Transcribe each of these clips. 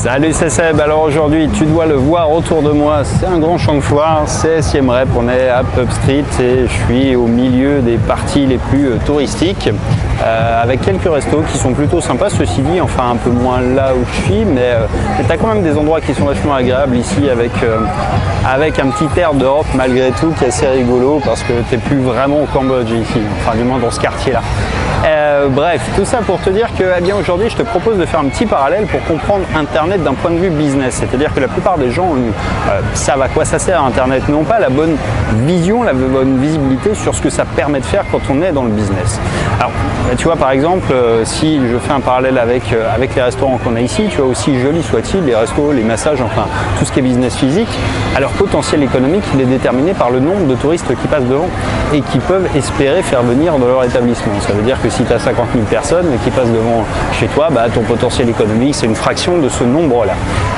Salut, c'est Seb. Alors aujourd'hui, tu dois le voir autour de moi, c'est un grand champ de foire, c'est Siem Reap, on est à Pub Street et je suis au milieu des parties les plus touristiques avec quelques restos qui sont plutôt sympas, ceci dit, enfin un peu moins là où je suis, mais tu as quand même des endroits qui sont vachement agréables ici avec un petit air d'Europe malgré tout qui est assez rigolo parce que tu n'es plus vraiment au Cambodge ici, enfin du moins dans ce quartier-là. Bref, tout ça pour te dire que eh bien aujourd'hui je te propose de faire un petit parallèle pour comprendre Internet d'un point de vue business. C'est-à-dire que la plupart des gens savent à quoi ça sert Internet, n'ont pas la bonne vision, la bonne visibilité sur ce que ça permet de faire quand on est dans le business. Alors tu vois par exemple, si je fais un parallèle avec les restaurants qu'on a ici, tu vois aussi joli soit-il, les restos, les massages, enfin tout ce qui est business physique, alors potentiel économique il est déterminé par le nombre de touristes qui passent devant et qui peuvent espérer faire venir dans leur établissement. Ça veut dire que si tu as 50 000 personnes qui passent devant chez toi, bah, ton potentiel économique c'est une fraction de ce nombre-là.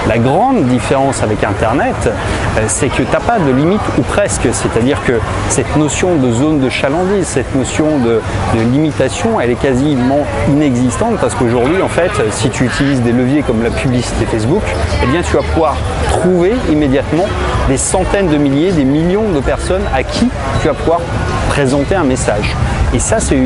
La grande différence avec Internet, c'est que tu n'as pas de limite ou presque, c'est-à-dire que cette notion de zone de chalandise, cette notion de limitation, elle est quasiment inexistante parce qu'aujourd'hui, en fait, si tu utilises des leviers comme la publicité Facebook, eh bien, tu vas pouvoir trouver immédiatement des centaines de milliers, des millions de personnes à qui tu vas pouvoir présenter un message. Et ça, c'est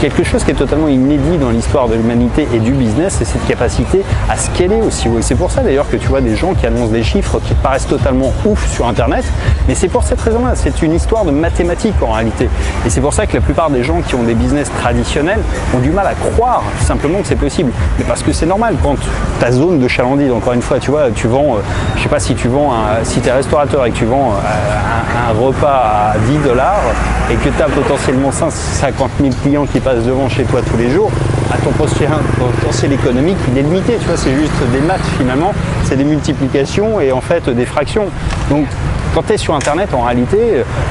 quelque chose qui est totalement inédit dans l'histoire de l'humanité et du business, c'est cette capacité à scaler aussi haut. Et c'est pour ça d'ailleurs que tu vois des gens qui annoncent des chiffres qui paraissent totalement ouf sur Internet, mais c'est pour cette raison-là, c'est une histoire de mathématiques en réalité. Et c'est pour ça que la plupart des gens qui ont des business traditionnels ont du mal à croire simplement que c'est possible. Mais parce que c'est normal, quand ta zone de chalandise, encore une fois, tu vois, tu vends, je sais pas si tu vends, si tu es restaurateur et que tu vends un repas à $10 et que tu as potentiellement 50 000 clients qui passent devant chez toi tous les jours, ton potentiel économique il est limité, tu vois, c'est juste des maths finalement, c'est des multiplications et en fait des fractions. Donc quand tu es sur Internet, en réalité,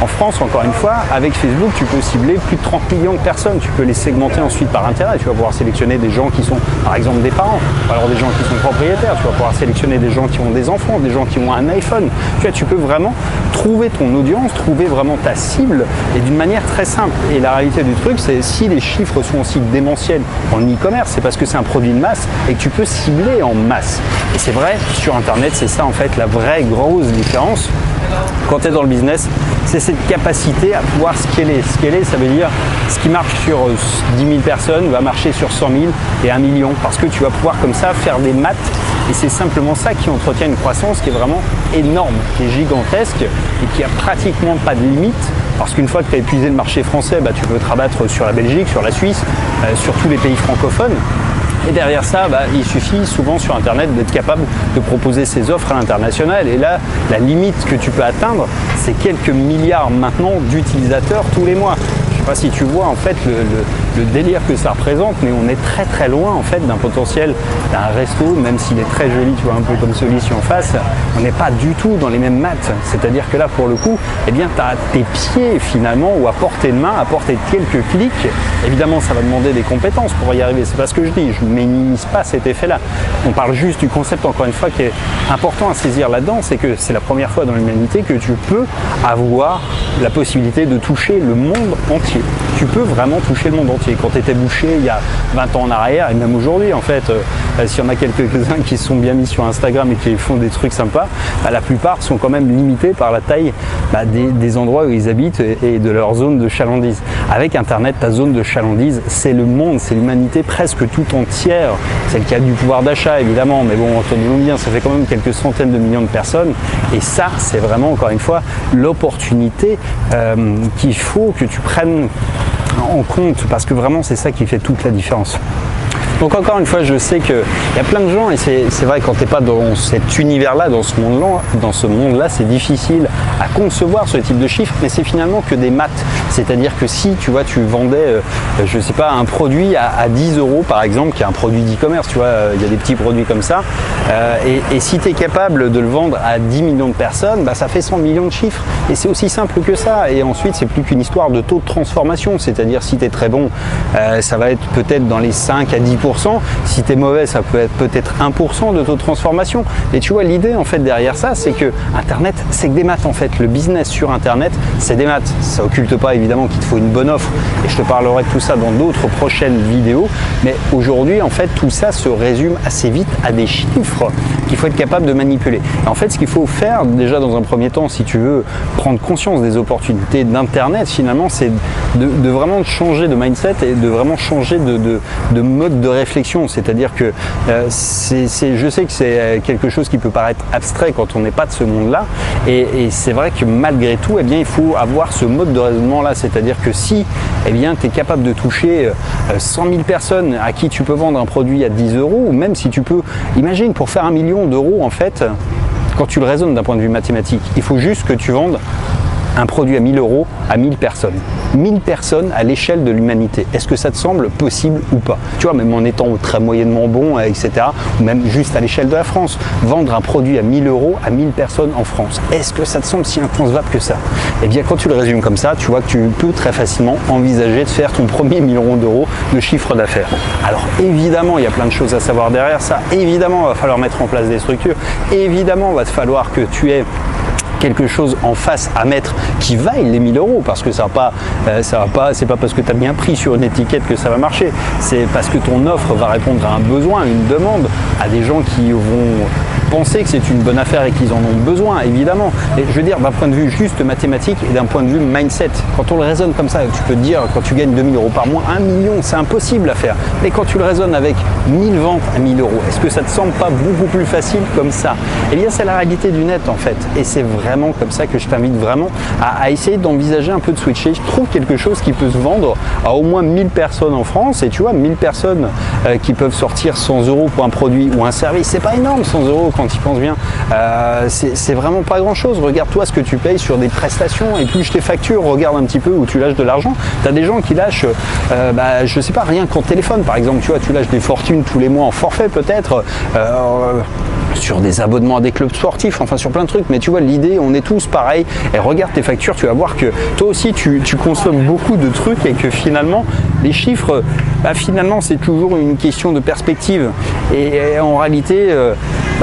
en France, encore une fois, avec Facebook, tu peux cibler plus de 30 millions de personnes. Tu peux les segmenter ensuite par intérêt. Tu vas pouvoir sélectionner des gens qui sont, par exemple, des parents, ou alors des gens qui sont propriétaires. Tu vas pouvoir sélectionner des gens qui ont des enfants, des gens qui ont un iPhone. Tu vois, tu peux vraiment trouver ton audience, trouver vraiment ta cible et d'une manière très simple. Et la réalité du truc, c'est si les chiffres sont aussi démentiels en e-commerce, c'est parce que c'est un produit de masse et que tu peux cibler en masse. Et c'est vrai, sur Internet, c'est ça en fait la vraie grosse différence. Quand tu es dans le business, c'est cette capacité à pouvoir scaler. Scaler, ça veut dire ce qui marche sur 10 000 personnes va marcher sur 100 000 et 1 million parce que tu vas pouvoir comme ça faire des maths et c'est simplement ça qui entretient une croissance qui est vraiment énorme, qui est gigantesque et qui a pratiquement pas de limite parce qu'une fois que tu as épuisé le marché français, bah, tu peux te rabattre sur la Belgique, sur la Suisse, sur tous les pays francophones. Et derrière ça, bah, il suffit souvent sur Internet d'être capable de proposer ses offres à l'international. Et là, la limite que tu peux atteindre, c'est quelques milliards maintenant d'utilisateurs tous les mois. Je ne sais pas si tu vois en fait le délire que ça représente, mais on est très très loin en fait d'un potentiel d'un resto, même s'il est très joli, tu vois, un peu comme celui-ci en face, on n'est pas du tout dans les mêmes maths. C'est-à-dire que là, pour le coup, eh bien, tu as tes pieds finalement, ou à portée de main, à portée de quelques clics. Évidemment, ça va demander des compétences pour y arriver, c'est pas ce que je dis, je ne minimise pas cet effet-là. On parle juste du concept, encore une fois, qui est important à saisir là-dedans, c'est que c'est la première fois dans l'humanité que tu peux avoir la possibilité de toucher le monde entier. Tu peux vraiment toucher le monde entier. Quand tu étais bouché il y a 20 ans en arrière, et même aujourd'hui en fait, s'il y en a quelques-uns qui se sont bien mis sur Instagram et qui font des trucs sympas, bah, la plupart sont quand même limités par la taille des endroits où ils habitent et de leur zone de chalandise. Avec Internet, ta zone de chalandise, c'est le monde, c'est l'humanité presque tout entière. Celle qui a du pouvoir d'achat évidemment, mais bon, entendons-nous bien, ça fait quand même quelques centaines de millions de personnes. Et ça, c'est vraiment, encore une fois, l'opportunité qu'il faut que tu prennes en compte, parce que vraiment c'est ça qui fait toute la différence. Donc encore une fois, je sais qu'il y a plein de gens, et c'est vrai quand tu n'es pas dans cet univers-là, dans ce monde-là, c'est difficile à concevoir ce type de chiffres, mais c'est finalement que des maths. C'est-à-dire que si tu vois, tu vendais, je sais pas, un produit à 10 € par exemple, qui est un produit d'e-commerce, tu vois, il y a des petits produits comme ça, et si tu es capable de le vendre à 10 millions de personnes, bah, ça fait 100 millions de chiffres. Et c'est aussi simple que ça. Et ensuite, c'est plus qu'une histoire de taux de transformation. C'est-à-dire si tu es très bon, ça va être peut-être dans les 5 à 10 10%. Si tu es mauvais, ça peut être peut-être 1% de taux de transformation. Et tu vois, l'idée en fait derrière ça, c'est que Internet, c'est que des maths en fait. Le business sur Internet, c'est des maths. Ça occulte pas évidemment qu'il te faut une bonne offre. Et je te parlerai de tout ça dans d'autres prochaines vidéos. Mais aujourd'hui, en fait, tout ça se résume assez vite à des chiffres qu'il faut être capable de manipuler. Et en fait, ce qu'il faut faire déjà dans un premier temps, si tu veux prendre conscience des opportunités d'Internet, finalement, c'est de vraiment changer de mindset et de vraiment changer de mode de réflexion. C'est-à-dire que je sais que c'est quelque chose qui peut paraître abstrait quand on n'est pas de ce monde-là. Et c'est vrai que malgré tout, eh bien, il faut avoir ce mode de raisonnement-là. C'est-à-dire que si tu es capable de toucher 100 000 personnes à qui tu peux vendre un produit à 10 euros, ou même si tu peux, imagine pour faire 1 million d'euros, en fait, quand tu le raisonnes d'un point de vue mathématique, il faut juste que tu vendes un produit à 1000 euros à 1000 personnes. 1000 personnes à l'échelle de l'humanité. Est-ce que ça te semble possible ou pas? Tu vois, même en étant très moyennement bon, etc., ou même juste à l'échelle de la France, vendre un produit à 1000 euros à 1000 personnes en France. Est-ce que ça te semble si inconcevable que ça? Eh bien, quand tu le résumes comme ça, tu vois que tu peux très facilement envisager de faire ton premier million d'euros de chiffre d'affaires. Alors, évidemment, il y a plein de choses à savoir derrière ça. Évidemment, il va falloir mettre en place des structures. Évidemment, il va te falloir que tu aies quelque chose en face à mettre qui vaille les 1000 euros, parce que ça va pas, c'est pas parce que tu as mis un prix sur une étiquette que ça va marcher, c'est parce que ton offre va répondre à un besoin, une demande, à des gens qui vont penser que c'est une bonne affaire et qu'ils en ont besoin, évidemment. Et je veux dire, d'un point de vue juste mathématique et d'un point de vue mindset, quand on le raisonne comme ça, tu peux te dire, quand tu gagnes 2000 euros par mois, 1 million, c'est impossible à faire. Mais quand tu le raisonnes avec 1000 ventes à 1000 euros, est-ce que ça te semble pas beaucoup plus facile comme ça? Eh bien, c'est la réalité du net, en fait. Et c'est vraiment comme ça que je t'invite vraiment à essayer d'envisager un peu de switcher. Je trouve quelque chose qui peut se vendre à au moins 1000 personnes en France. Et tu vois, 1000 personnes qui peuvent sortir 100 euros pour un produit ou un service, c'est pas énorme, 100 euros quand tu penses bien. C'est vraiment pas grand chose. Regarde-toi ce que tu payes sur des prestations, épluche tes factures, regarde un petit peu où tu lâches de l'argent. Tu as des gens qui lâchent, je sais pas, rien qu'en téléphone par exemple, tu vois, tu lâches des fortunes tous les mois en forfait peut-être. Sur des abonnements à des clubs sportifs, enfin sur plein de trucs, mais tu vois l'idée, on est tous pareils, et regarde tes factures, tu vas voir que toi aussi tu consommes beaucoup de trucs et que finalement les chiffres, finalement c'est toujours une question de perspective, et en réalité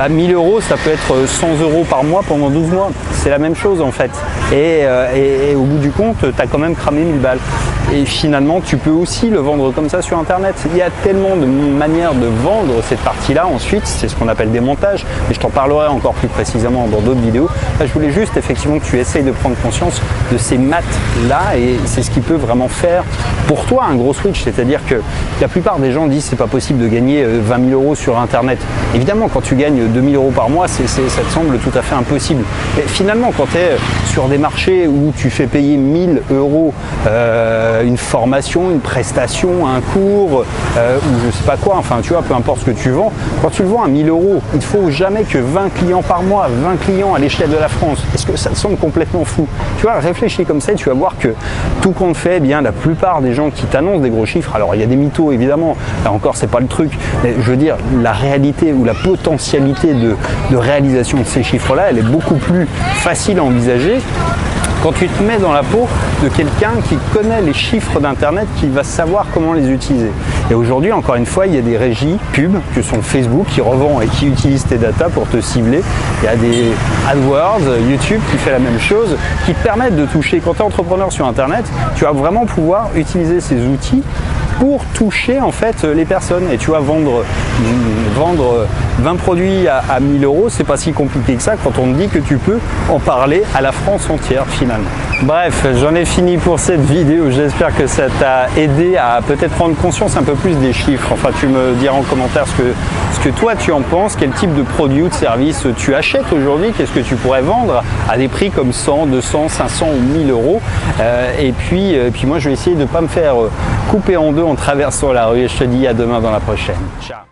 1000 euros ça peut être 100 euros par mois pendant 12 mois, c'est la même chose en fait, et au bout du compte tu as quand même cramé 1000 balles. Et finalement, tu peux aussi le vendre comme ça sur Internet. Il y a tellement de manières de vendre cette partie-là. Ensuite, c'est ce qu'on appelle des montages. Mais je t'en parlerai encore plus précisément dans d'autres vidéos. Là, je voulais juste effectivement que tu essayes de prendre conscience de ces maths-là. Et c'est ce qui peut vraiment faire pour toi un gros switch. C'est-à-dire que la plupart des gens disent c'est pas possible de gagner 20 000 euros sur Internet. Évidemment, quand tu gagnes 2000 euros par mois, ça te semble tout à fait impossible. Mais finalement, quand tu es sur des marchés où tu fais payer 1000 euros une formation, une prestation, un cours, ou je sais pas quoi, enfin tu vois, peu importe ce que tu vends, quand tu le vends à 1000 euros, il ne faut jamais que 20 clients par mois, 20 clients à l'échelle de la France. Est-ce que ça te semble complètement fou? Tu vois, réfléchis comme ça et tu vas voir que tout compte fait, eh bien la plupart des gens qui t'annoncent des gros chiffres, alors il y a des mythos évidemment, là encore c'est pas le truc, mais je veux dire, la réalité ou la potentialité de réalisation de ces chiffres-là, elle est beaucoup plus facile à envisager quand tu te mets dans la peau de quelqu'un qui connaît les chiffres d'Internet, qui va savoir comment les utiliser. Et aujourd'hui, encore une fois, il y a des régies pubs que sont Facebook qui revend et qui utilisent tes datas pour te cibler. Il y a des AdWords, YouTube qui fait la même chose, qui te permettent de toucher. Quand tu es entrepreneur sur Internet, tu vas vraiment pouvoir utiliser ces outils pour toucher en fait les personnes, et tu vas vendre 20 produits à 1000 euros, c'est pas si compliqué que ça quand on te dit que tu peux en parler à la France entière finalement. Bref, j'en ai fini pour cette vidéo, j'espère que ça t'a aidé à peut-être prendre conscience un peu plus des chiffres. Enfin, tu me diras en commentaire ce que toi tu en penses, quel type de produit ou de service tu achètes aujourd'hui, qu'est-ce que tu pourrais vendre à des prix comme 100, 200, 500 ou 1000 euros. Et puis moi je vais essayer de ne pas me faire couper en deux en traversant la rue, et je te dis à demain dans la prochaine. Ciao.